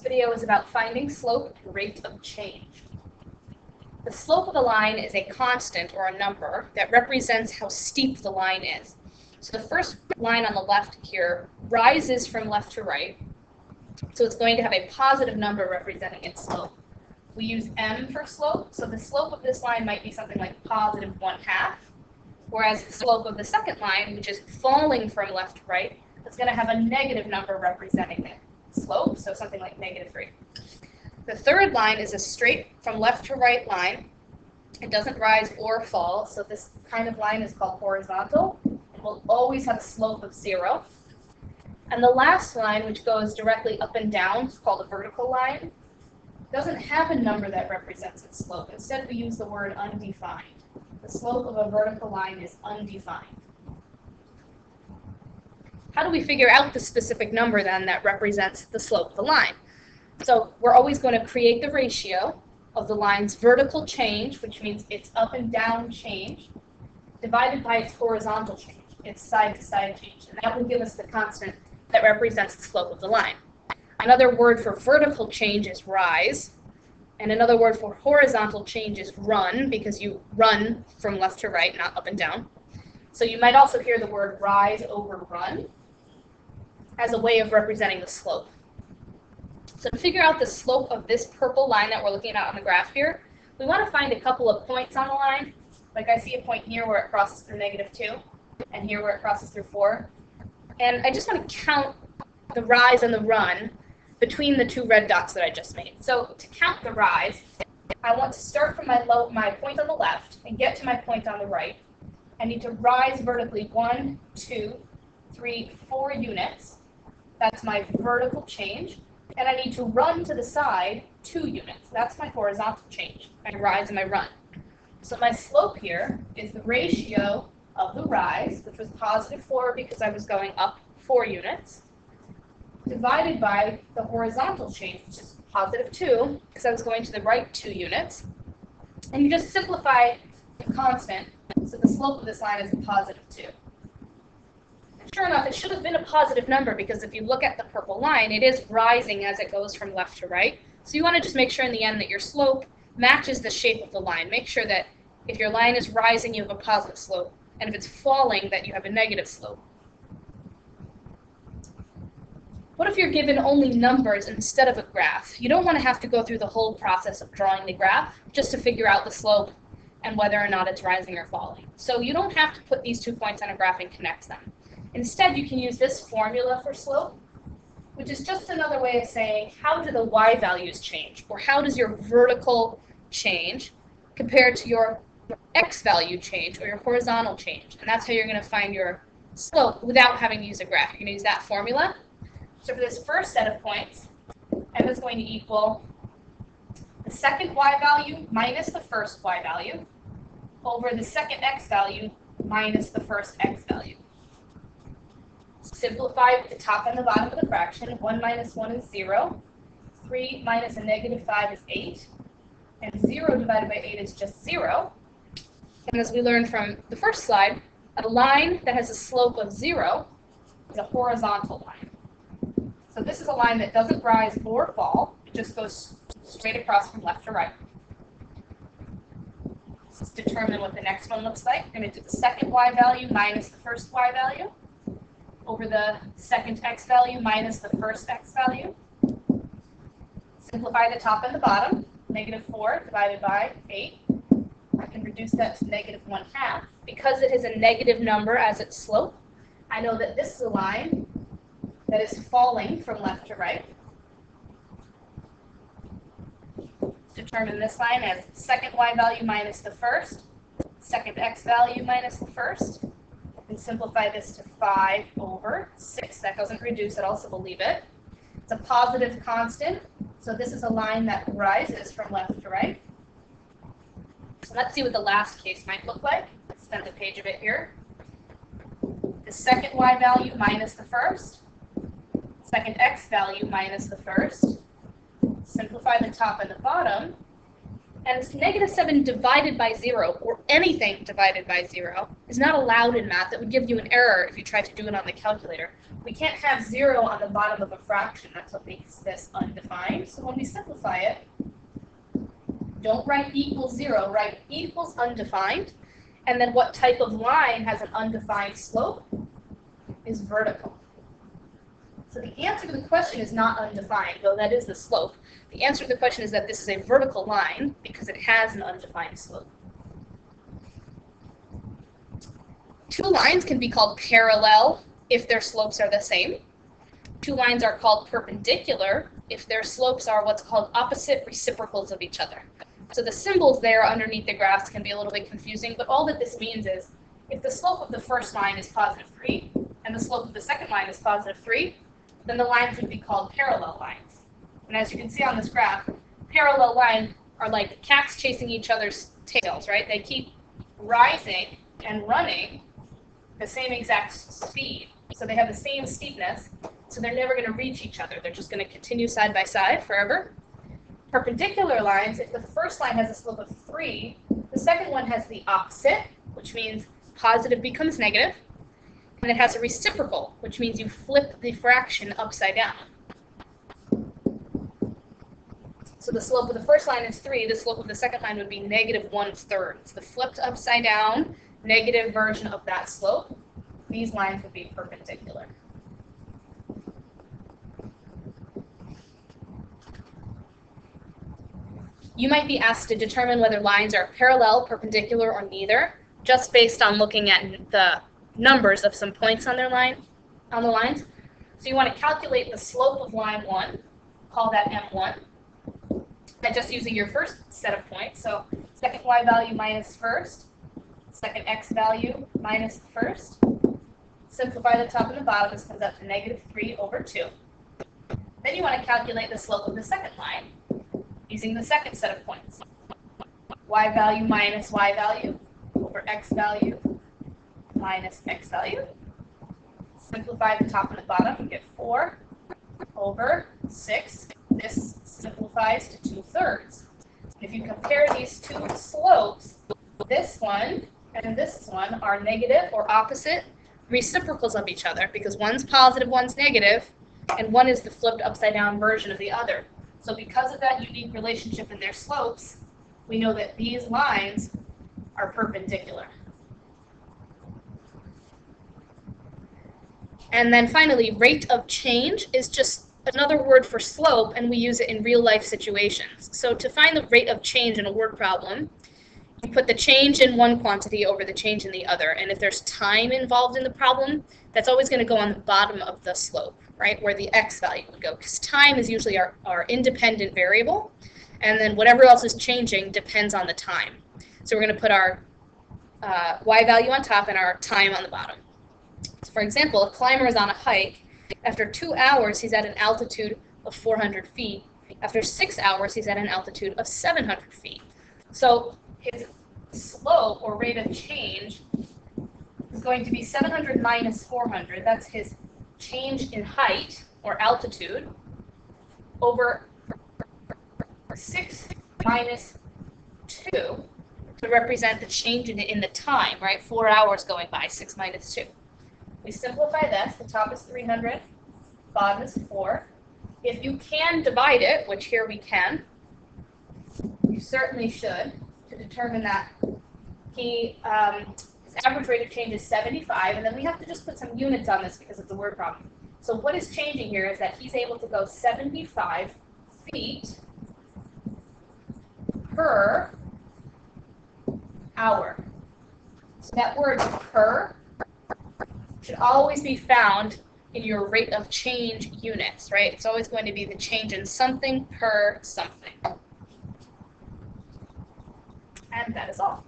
This video is about finding slope and rate of change. The slope of a line is a constant or a number that represents how steep the line is. So the first line on the left here rises from left to right, so it's going to have a positive number representing its slope. We use m for slope, so the slope of this line might be something like positive 1/2, whereas the slope of the second line, which is falling from left to right, is going to have a negative number representing it. Slope, so something like -3. The third line is a straight from left to right line. It doesn't rise or fall, so this kind of line is called horizontal. It will always have a slope of 0. And the last line, which goes directly up and down, is called a vertical line. It doesn't have a number that represents its slope. Instead, we use the word undefined. The slope of a vertical line is undefined. How do we figure out the specific number then that represents the slope of the line? So we're always going to create the ratio of the line's vertical change, which means its up and down change, divided by its horizontal change, its side to side change. And that will give us the constant that represents the slope of the line. Another word for vertical change is rise, and another word for horizontal change is run, because you run from left to right, not up and down. So you might also hear the word rise over run as a way of representing the slope. So to figure out the slope of this purple line that we're looking at on the graph here, we want to find a couple of points on the line. Like I see a point here where it crosses through -2, and here where it crosses through 4. And I just want to count the rise and the run between the two red dots that I just made. So to count the rise, I want to start from my point on the left and get to my point on the right. I need to rise vertically 1, 2, 3, 4 units. That's my vertical change. And I need to run to the side 2 units. That's my horizontal change, my rise and my run. So my slope here is the ratio of the rise, which was +4 because I was going up 4 units, divided by the horizontal change, which is +2 because I was going to the right 2 units. And you just simplify the constant, so the slope of this line is +2. Sure enough, it should have been a positive number, because if you look at the purple line, it is rising as it goes from left to right. So you want to just make sure in the end that your slope matches the shape of the line. Make sure that if your line is rising, you have a positive slope, and if it's falling, that you have a negative slope. What if you're given only numbers instead of a graph? You don't want to have to go through the whole process of drawing the graph just to figure out the slope and whether or not it's rising or falling. So you don't have to put these 2 points on a graph and connect them. Instead, you can use this formula for slope, which is just another way of saying how do the y values change, or how does your vertical change compared to your x value change or your horizontal change. And that's how you're going to find your slope without having to use a graph. You're going to use that formula. So for this first set of points, m is going to equal the second y value minus the first y value over the second x value minus the first x value. Simplify the top and the bottom of the fraction. 1 minus 1 is 0. 3 minus a -5 is 8. And 0 divided by 8 is just 0. And as we learned from the first slide, a line that has a slope of 0 is a horizontal line. So this is a line that doesn't rise or fall. It just goes straight across from left to right. Let's determine what the next one looks like. I'm going to do the second y value minus the first y value over the second x value minus the first x value. Simplify the top and the bottom. -4 divided by 8. I can reduce that to -1/2. Because it is a negative number as its slope, I know that this is a line that is falling from left to right. Determine this line as second y value minus the first, second x value minus the first. And simplify this to 5 over 6. That doesn't reduce at all, so we'll leave it. It's a positive constant, so this is a line that rises from left to right. So let's see what the last case might look like. Let's spend a page of it here. The second y value minus the first, second x value minus the first. Simplify the top and the bottom. And -7 divided by 0, or anything divided by 0, is not allowed in math. It would give you an error if you tried to do it on the calculator. We can't have 0 on the bottom of a fraction. That's what makes this undefined. So when we simplify it, don't write equals 0, write equals undefined. And then what type of line has an undefined slope is vertical. So the answer to the question is not undefined, though that is the slope. The answer to the question is that this is a vertical line because it has an undefined slope. Two lines can be called parallel if their slopes are the same. Two lines are called perpendicular if their slopes are what's called opposite reciprocals of each other. So the symbols there underneath the graphs can be a little bit confusing, but all that this means is if the slope of the first line is +3 and the slope of the second line is +3, then the lines would be called parallel lines. And as you can see on this graph, parallel lines are like cats chasing each other's tails, right? They keep rising and running the same exact speed. So they have the same steepness, so they're never going to reach each other. They're just going to continue side by side forever. Perpendicular lines, if the first line has a slope of 3, the second one has the opposite, which means positive becomes negative, and it has a reciprocal, which means you flip the fraction upside down. So the slope of the first line is 3, the slope of the second line would be -1/3. It's the flipped upside down negative version of that slope. These lines would be perpendicular. You might be asked to determine whether lines are parallel, perpendicular, or neither, just based on looking at the numbers of some points on the lines. So you want to calculate the slope of line 1, call that M1, by just using your first set of points. So second y value minus first, second x value minus first. Simplify the top and the bottom. This comes up to -3/2. Then you want to calculate the slope of the second line using the second set of points. Y value minus y value over x value minus x value. Simplify the top and the bottom, you get 4/6. This simplifies to 2/3. If you compare these two slopes, this one and this one are negative or opposite reciprocals of each other because one's positive, one's negative, and one is the flipped upside down version of the other. So because of that unique relationship in their slopes, we know that these lines are perpendicular. And then finally, rate of change is just another word for slope, and we use it in real life situations. So to find the rate of change in a word problem, you put the change in one quantity over the change in the other. And if there's time involved in the problem, that's always going to go on the bottom of the slope, right, where the x value would go, because time is usually our independent variable, and then whatever else is changing depends on the time. So we're going to put our y value on top and our time on the bottom. So for example, a climber is on a hike. After 2 hours, he's at an altitude of 400 feet. After 6 hours, he's at an altitude of 700 feet. So his slope, or rate of change, is going to be 700 minus 400. That's his change in height, or altitude, over 6 minus 2 to represent the change in the time, right? 4 hours going by, 6 minus 2. We simplify this. The top is 300, bottom is 4. If you can divide it, which here we can, you certainly should, to determine that his average rate of change is 75, and then we have to just put some units on this because it's a word problem. So what is changing here is that he's able to go 75 feet per hour. So that word per should always be found in your rate of change units, right? It's always going to be the change in something per something. And that is all.